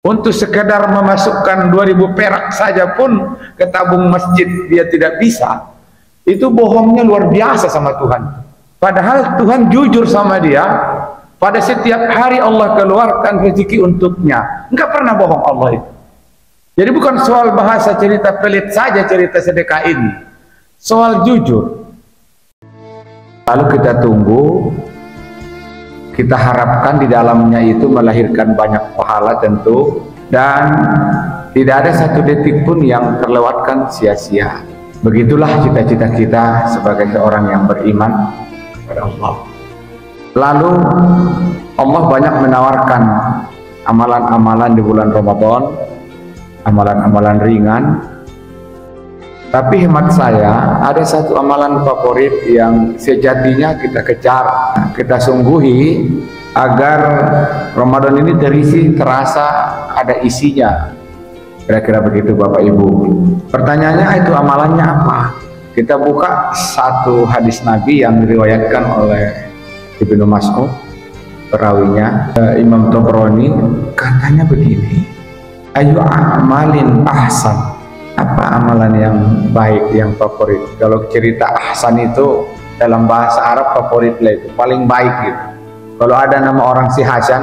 Untuk sekedar memasukkan 2000 perak saja pun ke tabung masjid dia tidak bisa. Itu bohongnya luar biasa sama Tuhan. Padahal Tuhan jujur sama dia. Pada setiap hari Allah keluarkan rezeki untuknya. Enggak pernah bohong Allah itu. Jadi bukan soal bahasa cerita pelit saja cerita sedekah ini. Soal jujur. Lalu kita tunggu. Kita harapkan di dalamnya itu melahirkan banyak pahala tentu, dan tidak ada satu detik pun yang terlewatkan sia-sia. Begitulah cita-cita kita sebagai seorang yang beriman kepada Allah. Lalu Allah banyak menawarkan amalan-amalan di bulan Ramadan, amalan-amalan ringan. Tapi hemat saya, ada satu amalan favorit yang sejatinya kita kejar, kita sungguhi agar Ramadan ini terasa ada isinya. Kira-kira begitu Bapak Ibu. Pertanyaannya, itu amalannya apa? Kita buka satu hadis Nabi yang diriwayatkan oleh Ibnu Mas'ud, perawinya Imam Tabrani, katanya begini, ayu amalin ahsan. Apa amalan yang baik, yang favorit? Kalau cerita ahsan itu dalam bahasa Arab favorit lah, itu paling baik gitu. Kalau ada nama orang si Hasan,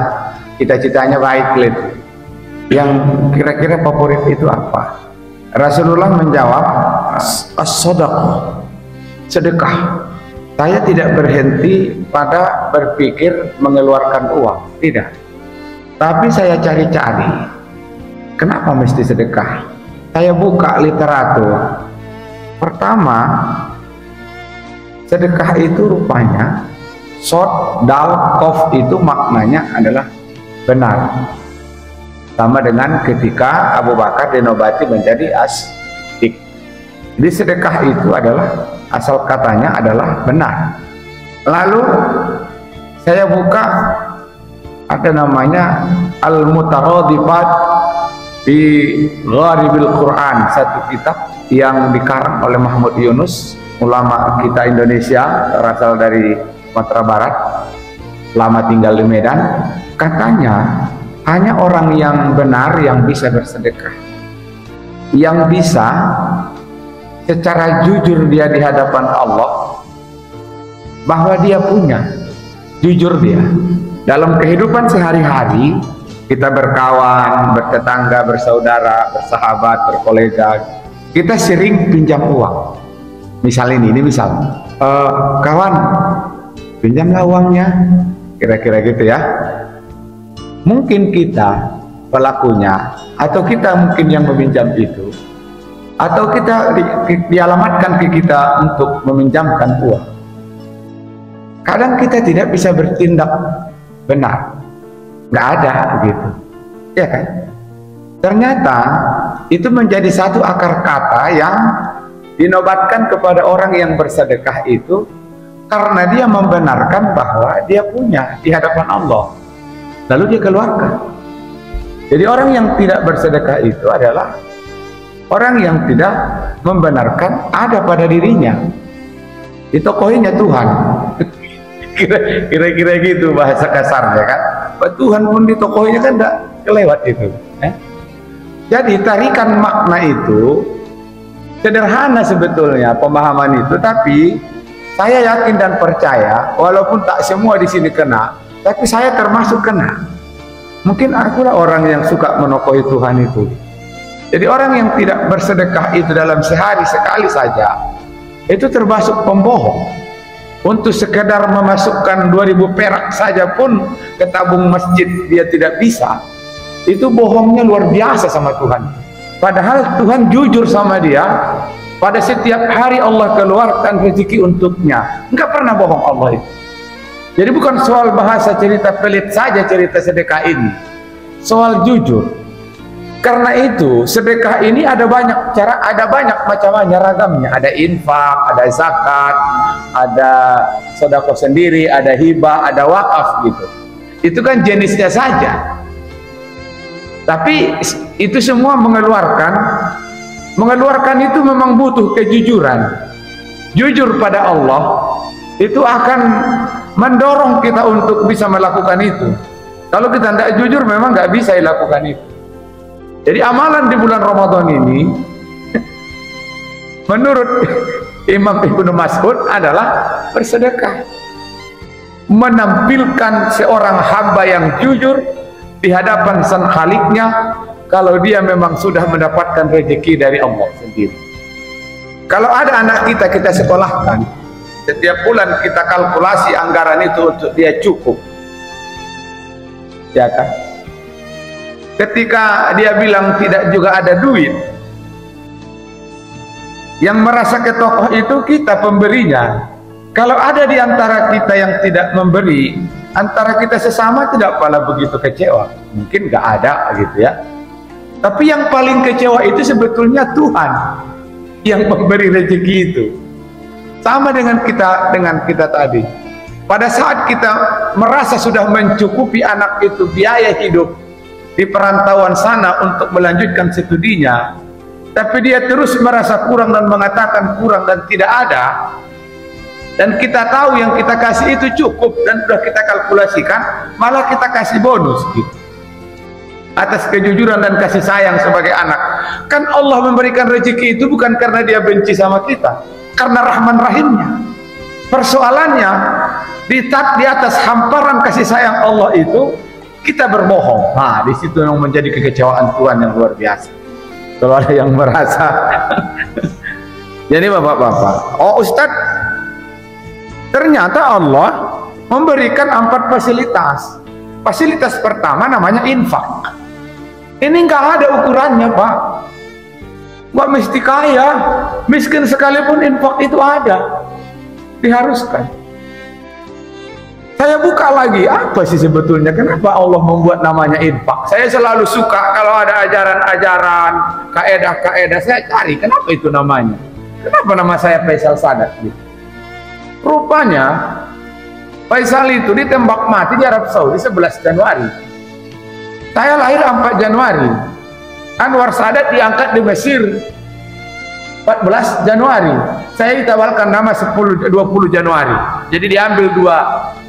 cita-citanya baik gitu. Yang kira-kira favorit itu apa? Rasulullah menjawab, as-sadaqah, sedekah. Saya tidak berhenti pada berpikir mengeluarkan uang, tidak. Tapi saya cari-cari, kenapa mesti sedekah? Saya buka literatur. Pertama, sedekah itu rupanya sod, dal, kof itu maknanya adalah benar. Sama dengan ketika Abu Bakar dinobati menjadi asdik. Jadi sedekah itu adalah asal katanya adalah benar. Lalu saya buka ada namanya Al-Mutaradifat di Gharibil Quran, satu kitab yang dikarang oleh Mahmud Yunus, ulama kita Indonesia, berasal dari Sumatera Barat, lama tinggal di Medan. Katanya hanya orang yang benar yang bisa bersedekah, yang bisa secara jujur dia di hadapan Allah bahwa dia punya, jujur dia dalam kehidupan sehari-hari. Kita berkawan, bertetangga, bersaudara, bersahabat, berkolega, kita sering pinjam uang. Misal ini misal, kawan, pinjamlah uangnya, kira-kira gitu ya. Mungkin kita pelakunya, atau kita mungkin yang meminjam itu, atau kita dialamatkan ke kita untuk meminjamkan uang. Kadang kita tidak bisa bertindak benar. Nggak ada gitu, ya kan? Ternyata itu menjadi satu akar kata yang dinobatkan kepada orang yang bersedekah itu, karena dia membenarkan bahwa dia punya di hadapan Allah, lalu dia keluarkan. Jadi orang yang tidak bersedekah itu adalah orang yang tidak membenarkan ada pada dirinya, ditokohinya Tuhan. Kira-kira gitu bahasa kasarnya kan. Tuhan pun ditokohinya kan tidak kelewat itu. Jadi tarikan makna itu sederhana sebetulnya pemahaman itu, tapi saya yakin dan percaya walaupun tak semua di sini kena, tapi saya termasuk kena. Mungkin akulah orang yang suka menokohi Tuhan itu. Jadi orang yang tidak bersedekah itu dalam sehari sekali saja, itu termasuk pembohong. Untuk sekedar memasukkan 2000 perak saja pun ke tabung masjid dia tidak bisa. Itu bohongnya luar biasa sama Tuhan. Padahal Tuhan jujur sama dia. Pada setiap hari Allah keluarkan rezeki untuknya. Enggak pernah bohong Allah itu. Jadi bukan soal bahasa cerita pelit saja cerita sedekah ini. Soal jujur. Karena itu sedekah ini ada banyak cara, ada banyak macamnya, ragamnya. Ada infak, ada zakat, ada sedekah sendiri, ada hibah, ada wakaf gitu. Itu kan jenisnya saja. Tapi itu semua mengeluarkan itu memang butuh kejujuran. Jujur pada Allah itu akan mendorong kita untuk bisa melakukan itu. Kalau kita tidak jujur memang nggak bisa lakukan itu. Jadi amalan di bulan Ramadan ini menurut Imam Ibnu Mas'ud adalah bersedekah, menampilkan seorang hamba yang jujur di hadapan sang Khaliknya kalau dia memang sudah mendapatkan rezeki dari Allah sendiri. Kalau ada anak kita, kita sekolahkan, setiap bulan kita kalkulasi anggaran itu untuk dia cukup, ya kan? Ketika dia bilang tidak juga ada duit, yang merasa ke tokoh itu kita pemberinya. Kalau ada di antara kita yang tidak memberi, antara kita sesama tidak pala begitu kecewa, mungkin nggak ada gitu ya. Tapi yang paling kecewa itu sebetulnya Tuhan yang memberi rezeki itu. Sama dengan kita tadi. Pada saat kita merasa sudah mencukupi anak itu biaya hidup di perantauan sana untuk melanjutkan studinya, tapi dia terus merasa kurang dan mengatakan kurang dan tidak ada, dan kita tahu yang kita kasih itu cukup dan sudah kita kalkulasikan, malah kita kasih bonus gitu, atas kejujuran dan kasih sayang sebagai anak. Kan Allah memberikan rezeki itu bukan karena dia benci sama kita, karena rahman rahimnya. Persoalannya di atas hamparan kasih sayang Allah itu kita berbohong. Nah, di situ yang menjadi kekecewaan Tuhan yang luar biasa. Kalau ada yang merasa jadi bapak-bapak, oh Ustadz, ternyata Allah memberikan 4 fasilitas. Fasilitas pertama namanya infak. Ini nggak ada ukurannya, Pak. Nggak mesti kaya, miskin sekalipun infak itu ada, diharuskan. Saya buka lagi, apa sih sebetulnya kenapa Allah membuat namanya infak? Saya selalu suka kalau ada ajaran-ajaran, kaedah-kaedah, saya cari kenapa itu namanya. Kenapa nama saya Faisal Sadat gitu? Rupanya Faisal itu ditembak mati di Arab Saudi 11 Januari. Saya lahir 4 Januari. Anwar Sadat diangkat di Mesir 14 Januari. Saya ditawalkan nama 20 Januari. Jadi diambil 2.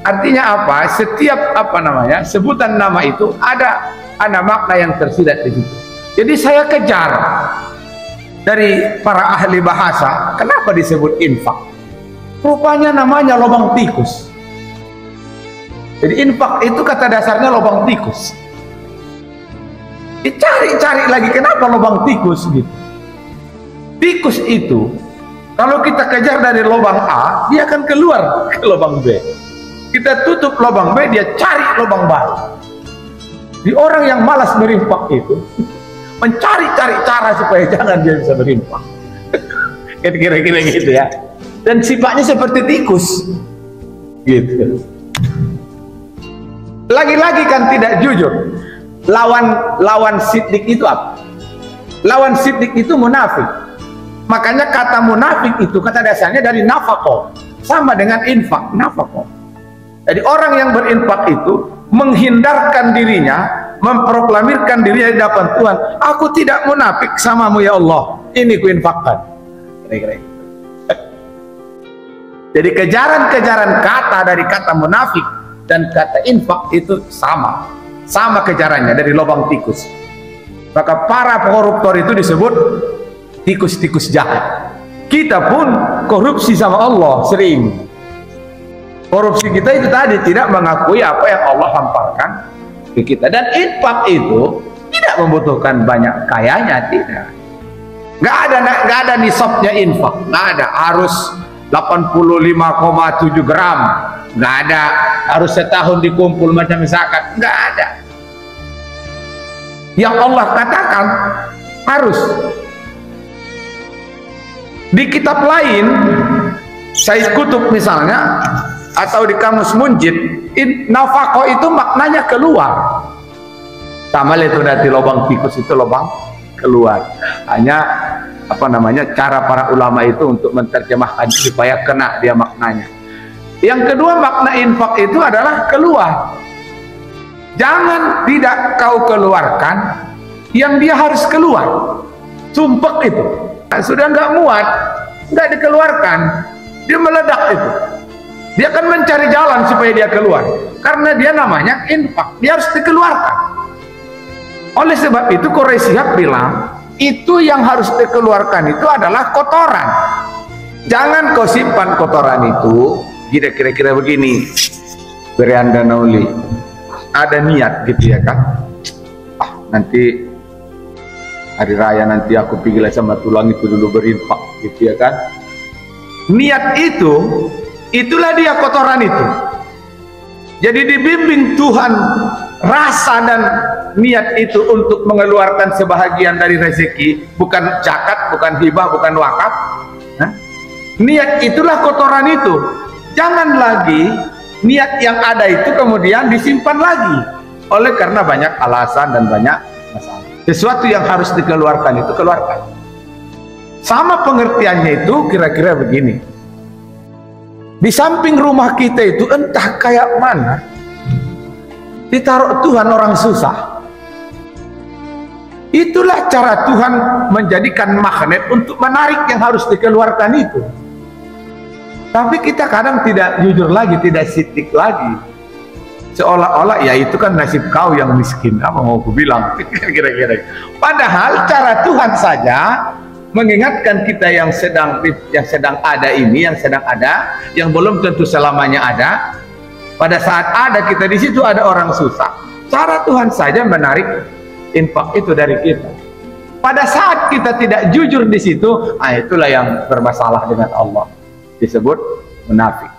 Artinya apa? Setiap sebutan nama itu ada makna yang tersirat di situ. Jadi saya kejar dari para ahli bahasa, kenapa disebut infak? Rupanya namanya lubang tikus. Jadi infak itu kata dasarnya lubang tikus. Dicari-cari lagi kenapa lubang tikus gitu. Tikus itu kalau kita kejar dari lubang A, dia akan keluar ke lubang B. Kita tutup lubang B, dia cari lubang baru. Di orang yang malas berinfak itu mencari-cari cara supaya jangan dia bisa berinfak. Kira-kira gitu ya. Dan sifatnya seperti tikus gitu. Lagi-lagi kan tidak jujur. Lawan siddiq itu apa? Lawan siddiq itu munafik. Makanya kata munafik itu kata dasarnya dari nafaqah, sama dengan infak, nafaqah. Jadi orang yang berinfak itu menghindarkan dirinya, memproklamirkan dirinya di hadapan Tuhan, aku tidak munafik samamu ya Allah, ini kuinfakkan. Kira-kira. Jadi kejaran-kejaran kata dari kata munafik dan kata infak itu sama kejarannya dari lubang tikus. Maka para koruptor itu disebut tikus-tikus jahat. Kita pun korupsi sama Allah sering. Korupsi kita itu tadi tidak mengakui apa yang Allah hamparkan ke kita. Dan infak itu tidak membutuhkan banyak kayanya, tidak. Nggak ada nisabnya infak, nggak ada. Harus 85,7 gram, nggak ada. Harus setahun dikumpul macam zakat, nggak ada. Yang Allah katakan harus. Di kitab lain, Said Qutb misalnya, atau di kamus Munjid, nafaqah itu maknanya keluar. Sama itu dari lubang tikus itu lubang keluar. Hanya cara para ulama itu untuk menerjemahkan supaya kena dia maknanya. Yang kedua, makna infak itu adalah keluar. Jangan tidak kau keluarkan yang dia harus keluar. Sumpek itu. Nah, sudah nggak muat, nggak dikeluarkan, dia meledak itu. Dia akan mencari jalan supaya dia keluar, karena dia namanya infak, dia harus dikeluarkan. Oleh sebab itu Quraisy Shihab bilang, itu yang harus dikeluarkan itu adalah kotoran. Jangan kau simpan kotoran itu. Kira-kira begini, Berianda Nauli, ada niat gitu ya kan, nanti hari raya nanti aku pergi sama tulang itu dulu berinfak gitu ya kan. Niat itu, itulah dia kotoran itu. Jadi dibimbing Tuhan rasa dan niat itu untuk mengeluarkan sebahagian dari rezeki, bukan zakat, bukan hibah, bukan wakaf. Niat itulah kotoran itu. Jangan lagi niat yang ada itu kemudian disimpan lagi oleh karena banyak alasan dan banyak masalah. Sesuatu yang harus dikeluarkan itu keluarkan. Sama pengertiannya itu kira-kira begini. Di samping rumah kita itu entah kayak mana ditaruh Tuhan orang susah. Itulah cara Tuhan menjadikan magnet untuk menarik yang harus dikeluarkan itu. Tapi kita kadang tidak jujur lagi, tidak sitik lagi. Seolah-olah ya itu kan nasib kau yang miskin, apa mau aku bilang kira-kira. Padahal cara Tuhan saja mengingatkan kita yang sedang ada ini, yang sedang ada, yang belum tentu selamanya ada. Pada saat ada kita di situ ada orang susah. Cara Tuhan saja menarik infak itu dari kita. Pada saat kita tidak jujur di situ, itulah yang bermasalah dengan Allah. Disebut munafik.